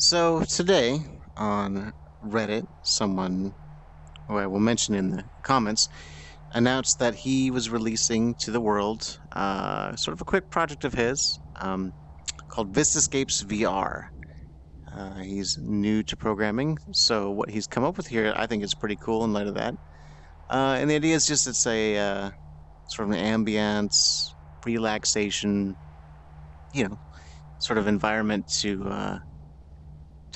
So today on Reddit, someone who I will mention in the comments announced that he was releasing to the world sort of a quick project of his called Vistascapes VR. He's new to programming, so what he's come up with here I think is pretty cool in light of that. And the idea is just it's a sort of an ambience, relaxation, you know, sort of environment to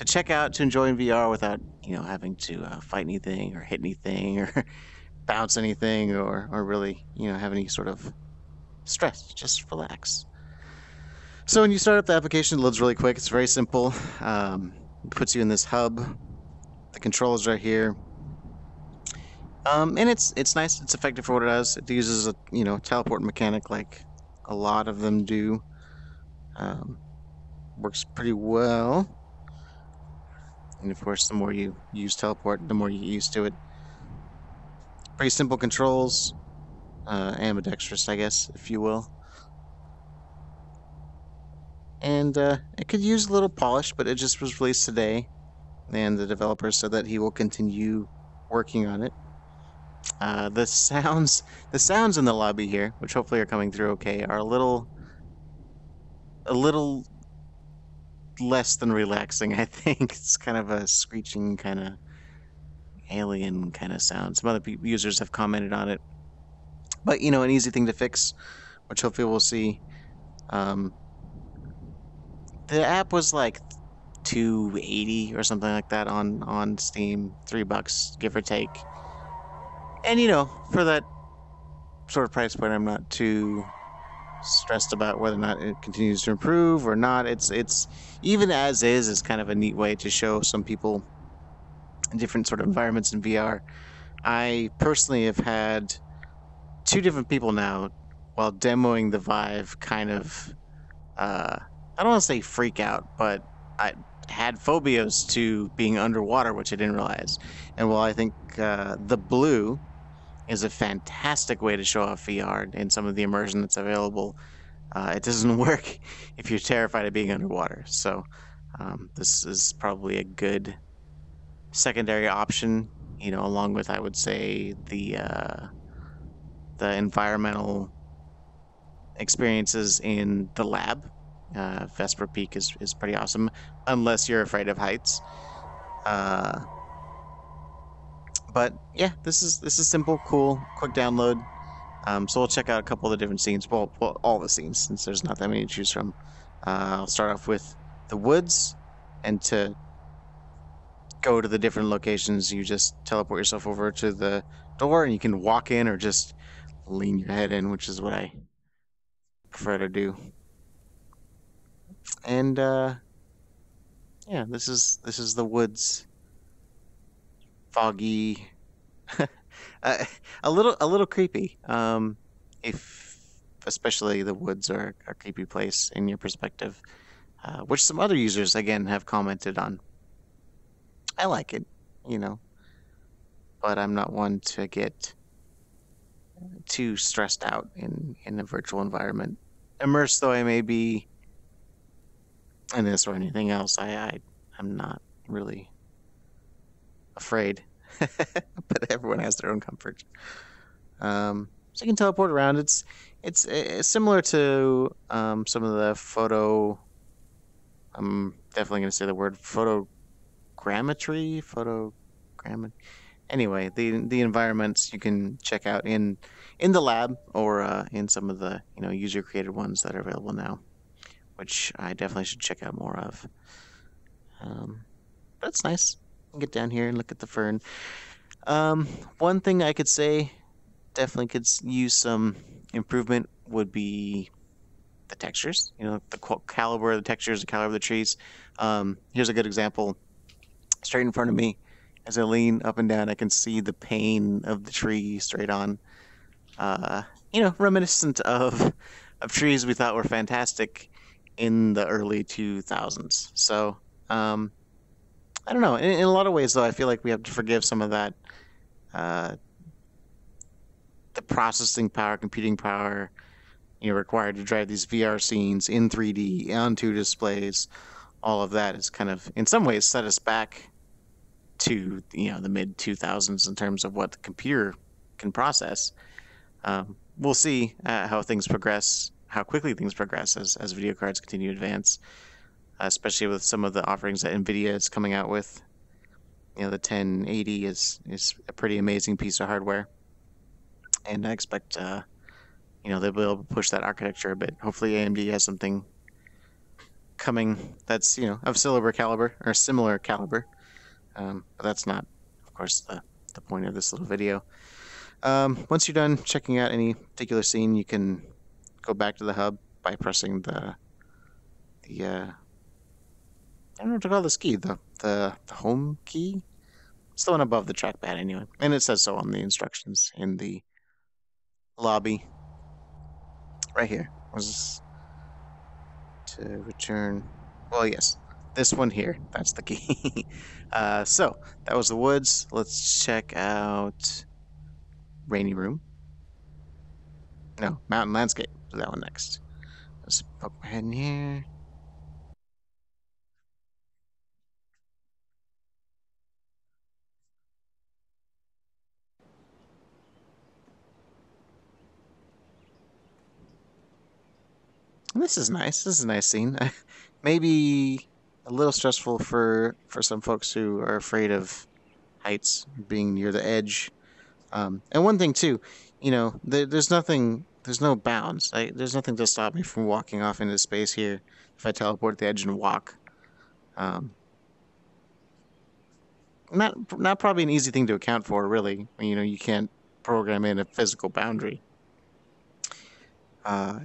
check out to enjoy in VR without having to fight anything or hit anything or bounce anything or really have any sort of stress. Just relax. So when you start up the application, it loads really quick. It's very simple. It puts you in this hub. The controls are here, and it's nice. It's effective for what it does. It uses a teleport mechanic like a lot of them do. Works pretty well. And of course, the more you use teleport, the more you get used to it. Pretty simple controls, ambidextrous, I guess, if you will. And it could use a little polish, but it just was released today, and the developer said that he will continue working on it. The sounds in the lobby here, which hopefully are coming through okay, are a little less than relaxing. I think it's kind of a screeching kind of alien kind of sound. Some other users have commented on it, but an easy thing to fix, which hopefully we'll see. The app was like $2.80 or something like that on Steam, $3 give or take. And for that sort of price point, I'm not too stressed about whether or not it continues to improve or not. It's even as is kind of a neat way to show some people different sort of environments in VR. I personally have had two different people now while demoing the Vive kind of I don't want to say freak out, but I had phobias to being underwater, which I didn't realize. And while I think the blue is a fantastic way to show off VR and some of the immersion that's available, it doesn't work if you're terrified of being underwater. So this is probably a good secondary option, along with, I would say, the environmental experiences in the lab. Vesper Peak is pretty awesome, unless you're afraid of heights. But yeah, this is simple, cool, quick download. So we'll check out a couple of the different scenes. Well, all the scenes, since there's not that many to choose from. I'll start off with the woods, and to go to the different locations, you just teleport yourself over to the door, and you can walk in or just lean your head in, which is what I prefer to do. And yeah, this is the woods. Foggy, a little creepy. If especially the woods are a creepy place in your perspective, which some other users again have commented on. I like it, but I'm not one to get too stressed out in a virtual environment. Immersed though I may be in this or anything else, I'm not really afraid, but everyone has their own comfort. So you can teleport around. It's similar to some of the photo. I'm definitely going to say the word photogrammetry. Anyway, the environments you can check out in the lab or in some of the user created ones that are available now, which I definitely should check out more of. But it's nice. Get down here and look at the fern. One thing I could say definitely could use some improvement would be the textures. The caliber of the textures, the caliber of the trees. Here's a good example. Straight in front of me, as I lean up and down, I can see the pane of the tree straight on. Reminiscent of trees we thought were fantastic in the early 2000s. So, I don't know. In a lot of ways, though, I feel like we have to forgive some of that, the processing power, computing power, required to drive these VR scenes in 3D on two displays, all of that has kind of, in some ways, set us back to the mid 2000s in terms of what the computer can process. We'll see how things progress, how quickly things progress as video cards continue to advance, especially with some of the offerings that NVIDIA is coming out with. The 1080 is a pretty amazing piece of hardware, and I expect they'll be able to push that architecture a bit. Hopefully, AMD has something coming that's of similar caliber. But that's not, of course, the point of this little video. Once you're done checking out any particular scene, you can go back to the hub by pressing the I don't know what to call this key, the home key. It's the one above the trackpad anyway, and it says so on the instructions in the lobby. Right here was to return. Well, yes, this one here. That's the key. So that was the woods. Let's check out rainy room. No, mountain landscape. Do that one next. Let's poke my head in here. This is nice. This is a nice scene. Maybe a little stressful for some folks who are afraid of heights, being near the edge. And one thing too, there's nothing, there's no bounds. There's nothing to stop me from walking off into space here if I teleport the edge and walk. Um, not probably an easy thing to account for, really. You can't program in a physical boundary.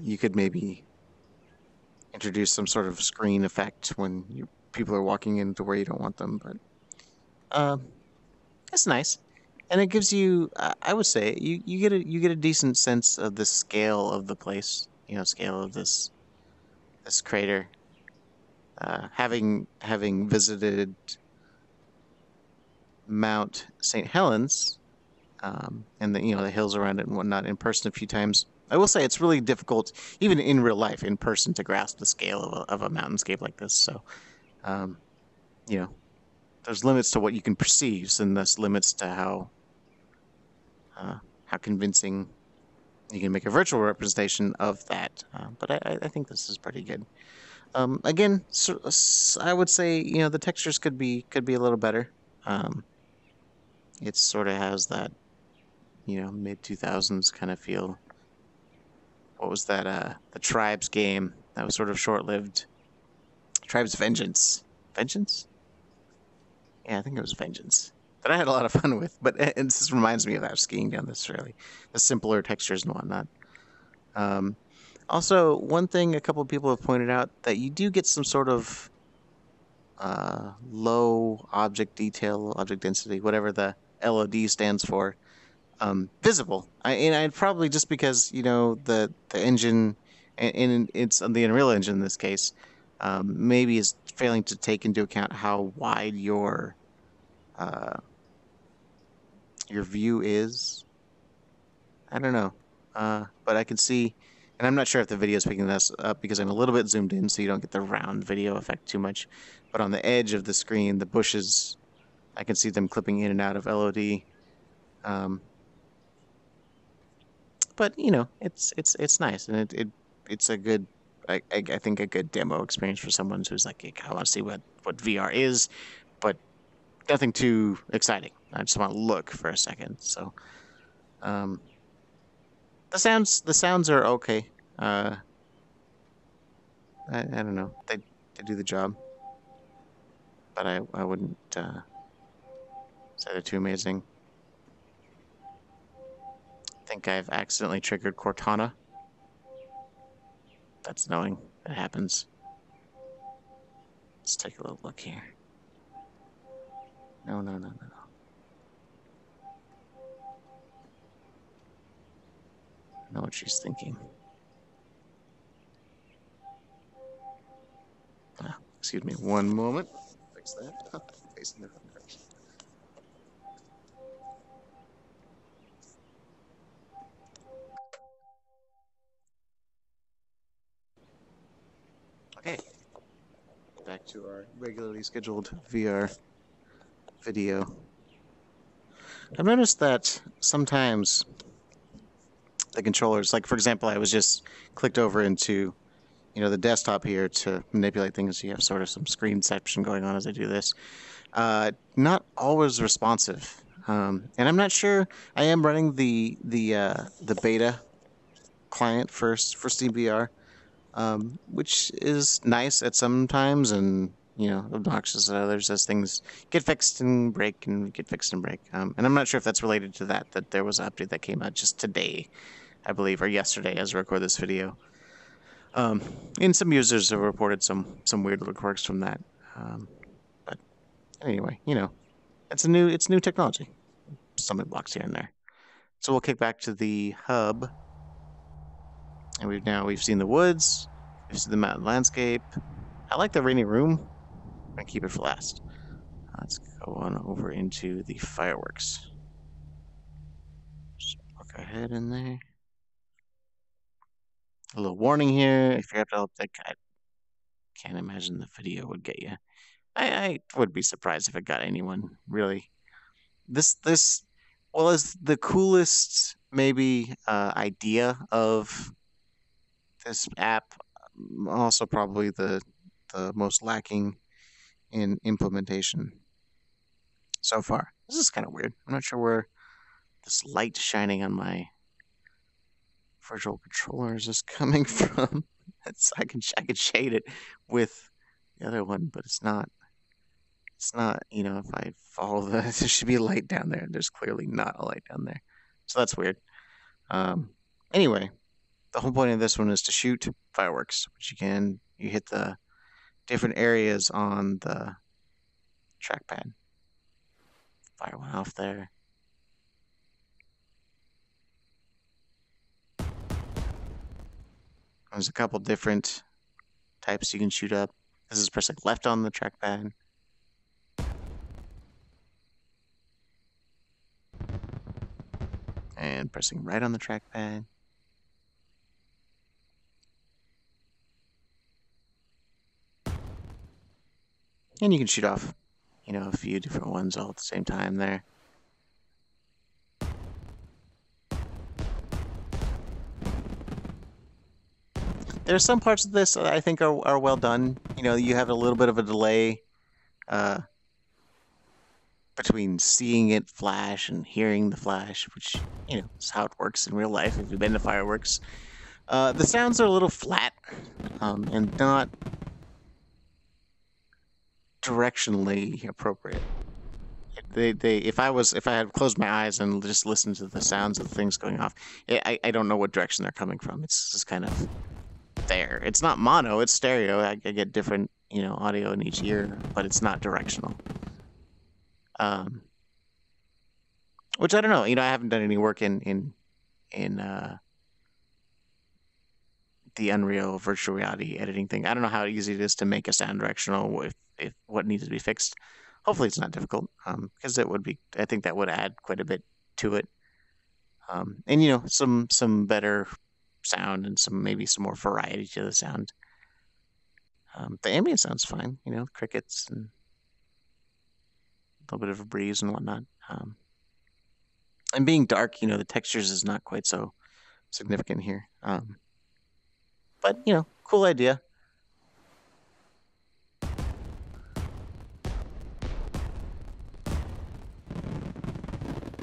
You could maybe introduce some sort of screen effect when people are walking into where you don't want them, but it's nice, and it gives you, I would say, you get a decent sense of the scale of the place, scale of this crater. Having visited Mount St. Helens, and the hills around it and whatnot in person a few times, I will say it's really difficult, even in real life, in person, to grasp the scale of a mountainscape like this. So, um, there's limits to what you can perceive, and thus limits to how convincing you can make a virtual representation of that. But I think this is pretty good. Again, I would say the textures could be a little better. It sort of has that mid 2000s kind of feel. What was that? The Tribes game that was sort of short lived. Tribes Vengeance. Vengeance? Yeah, I think it was Vengeance. That I had a lot of fun with, but this reminds me of that, skiing down this really the simpler textures and whatnot. Also, one thing a couple of people have pointed out, that you do get some sort of low object detail, object density, whatever the LOD stands for, visible. And probably just because the engine, and it's the Unreal Engine in this case, maybe is failing to take into account how wide your view is. I don't know, but I can see, and I'm not sure if the video is picking this up because I'm a little bit zoomed in, so you don't get the round video effect too much. But on the edge of the screen, the bushes, I can see them clipping in and out of LOD. But it's nice, and it's a good, I think, a good demo experience for someone who's like, I want to see what VR is, but nothing too exciting. I just want to look for a second. So, the sounds are okay. I don't know. They do the job, but I wouldn't say they're too amazing. I think I've accidentally triggered Cortana. That's annoying. It happens. Let's take a little look here. No. I know what she's thinking. Excuse me one moment. Fix that. Facing the wrong direction. Okay. Back to our regularly scheduled VR video. I've noticed that sometimes the controllers, like for example, I was just clicked over into, the desktop here to manipulate things. You have sort of some screenception going on as I do this. Not always responsive. And I'm not sure. I am running the beta client first for Steam VR, which is nice at some times and obnoxious at others as things get fixed and break and get fixed and break. And I'm not sure if that's related to that there was an update that came out just today, I believe, or yesterday as I record this video. And some users have reported some weird little quirks from that. But anyway, it's new technology. Stumbling blocks here and there. So we'll kick back to the hub. And we've seen the woods, we've seen the mountain landscape. I like the rainy room. I'm gonna keep it for last. Let's go on over into the fireworks. Just walk ahead in there. A little warning here. If you have to help that guy, can't imagine the video would get you. I would be surprised if it got anyone, really. This well, is the coolest maybe idea of this app, also probably the most lacking in implementation so far. This is kind of weird. I'm not sure where this light shining on my virtual controller is just coming from. I could shade it with the other one, but it's not. It's not. If I follow there should be a light down there. There's clearly not a light down there, so that's weird. Anyway, the whole point of this one is to shoot fireworks, which you hit the different areas on the trackpad. Fire one off there. There's a couple different types you can shoot up. This is pressing left on the trackpad. And pressing right on the trackpad. And you can shoot off, a few different ones all at the same time there. There's some parts of this that I think are well done. You have a little bit of a delay between seeing it flash and hearing the flash, which, is how it works in real life if you've been to fireworks. The sounds are a little flat and not directionally appropriate. If I had closed my eyes and just listened to the sounds of things going off, I don't know what direction they're coming from. It's just kind of there. It's not mono, it's stereo. I get different, audio in each ear, but it's not directional. Which I don't know. I haven't done any work in the Unreal virtual reality editing thing. I don't know how easy it is to make a sound directional if what needs to be fixed. Hopefully it's not difficult, because it would be. I think that would add quite a bit to it. And some better sound and maybe some more variety to the sound. The ambient sounds fine. Crickets and a little bit of a breeze and whatnot. And being dark, the textures is not quite so significant here. But cool idea.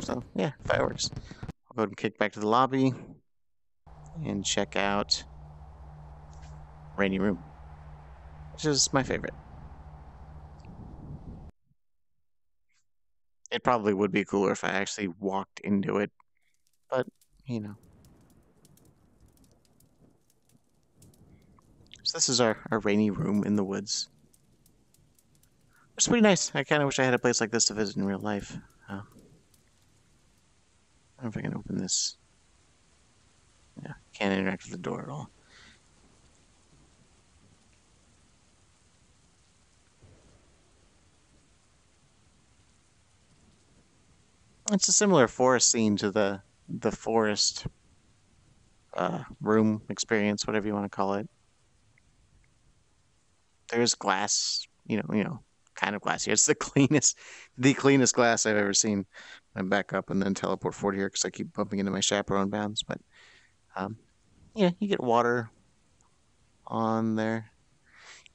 So yeah, fireworks. I'll go ahead and kick back to the lobby and check out Rainy Room, which is my favorite. It probably would be cooler if I actually walked into it, but So this is our rainy room in the woods. It's pretty nice. I kind of wish I had a place like this to visit in real life. I don't know if I can open this. Yeah, can't interact with the door at all. It's a similar forest scene to the forest room experience, whatever you want to call it. There's glass kind of glassy. It's the cleanest glass I've ever seen. I back up and then teleport forward here because I keep bumping into my chaperone bounds. But um, yeah, you get water on there.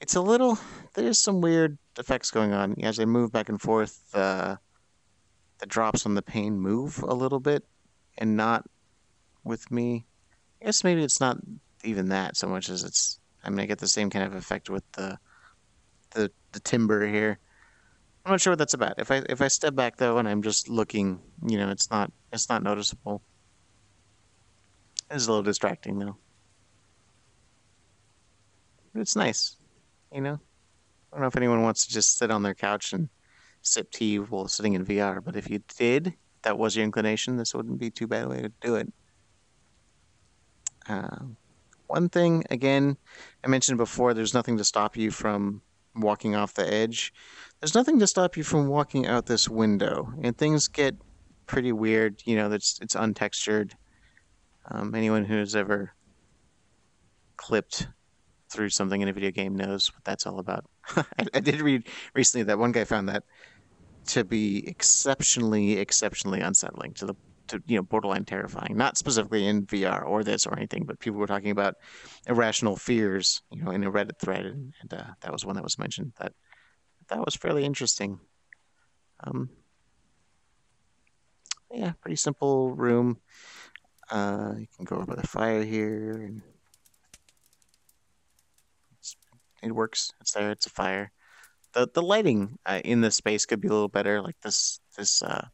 It's a little. There's some weird effects going on as I move back and forth. The drops on the pane move a little bit, and not with me. I guess maybe it's not even that so much as it's. I mean, I get the same kind of effect with the timber here. I'm not sure what that's about. If I step back though and I'm just looking, it's not noticeable. It's a little distracting though. But it's nice, you know. I don't know if anyone wants to just sit on their couch and sip tea while sitting in VR, but if you did, that was your inclination, this wouldn't be too bad a way to do it. Uh, One thing, again, I mentioned before, there's nothing to stop you from walking off the edge. There's nothing to stop you from walking out this window, and things get pretty weird. It's untextured. Anyone who's ever clipped through something in a video game knows what that's all about. I did read recently that one guy found that to be exceptionally, exceptionally unsettling to borderline terrifying. Not specifically in VR or this or anything, but people were talking about irrational fears, in a Reddit thread, and that was one that was mentioned. That was fairly interesting. Um, yeah, pretty simple room. You can go over by the fire here, and it works. It's there. It's a fire. The lighting in this space could be a little better. Like this. I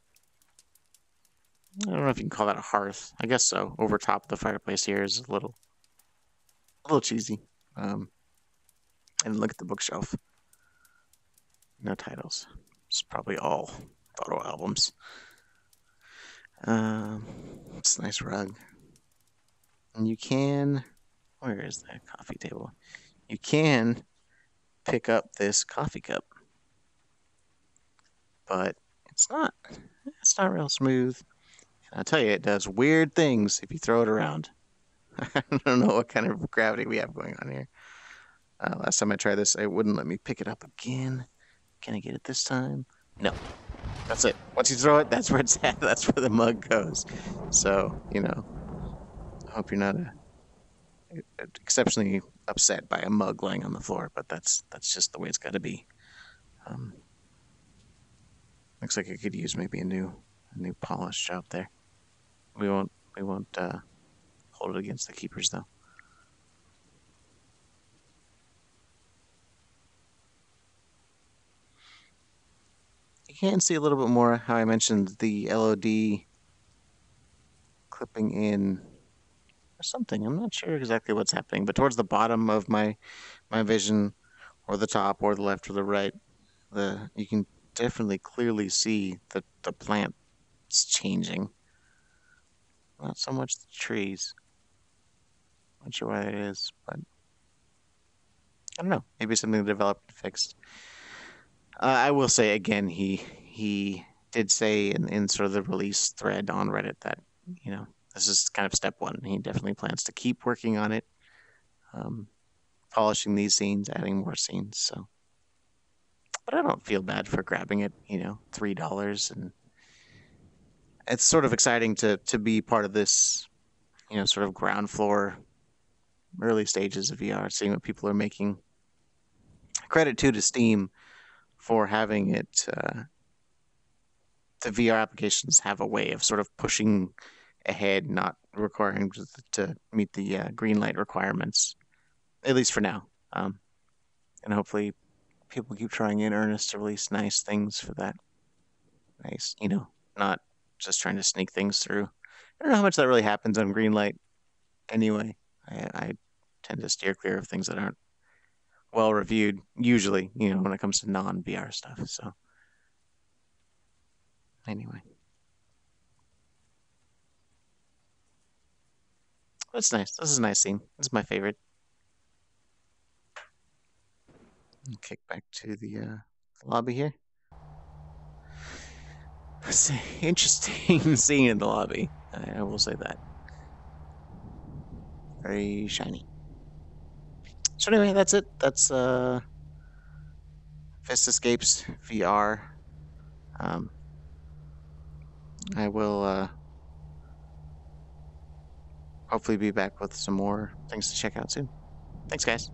don't know if you can call that a hearth. I guess so. Over top of the fireplace here is a little cheesy. Um, and look at the bookshelf. No titles. It's probably all photo albums. Um, it's a nice rug. And you can. Where is that coffee table? You can pick up this coffee cup, but it's not. It's not real smooth. And I'll tell you, it does weird things if you throw it around. I don't know what kind of gravity we have going on here. Last time I tried this, it wouldn't let me pick it up again. Can I get it this time? No. That's it. Once you throw it, that's where it's at. That's where the mug goes. So, I hope you're not exceptionally upset by a mug laying on the floor, but that's just the way it's got to be. Um, Looks like I could use maybe a new polish job there. We won't hold it against the keepers though. You can see a little bit more how I mentioned the LOD clipping in or something. I'm not sure exactly what's happening, but towards the bottom of my vision, or the top, or the left, or the right, you can definitely clearly see the plant's changing. Not so much the trees. Not sure why it is, but I don't know. Maybe something developed and fixed. I will say again, he did say in sort of the release thread on Reddit that this is kind of step one. He definitely plans to keep working on it, um, polishing these scenes, adding more scenes. So, but I don't feel bad for grabbing it. $3, and it's sort of exciting to be part of this. Sort of ground floor, early stages of VR, seeing what people are making. Credit to Steam for having it. The VR applications have a way of sort of pushing ahead, not requiring to meet the green light requirements, at least for now. And hopefully, people keep trying in earnest to release nice things for that. Nice, not just trying to sneak things through. I don't know how much that really happens on green light. Anyway, I tend to steer clear of things that aren't well reviewed. Usually, when it comes to non VR stuff. So, anyway. That's nice. This is a nice scene. This is my favorite. Kick back to the lobby here. It's an interesting scene in the lobby. I will say that. Very shiny. So anyway, that's it. That's Vistascapes VR. Um, I will hopefully be back with some more things to check out soon. Thanks, guys.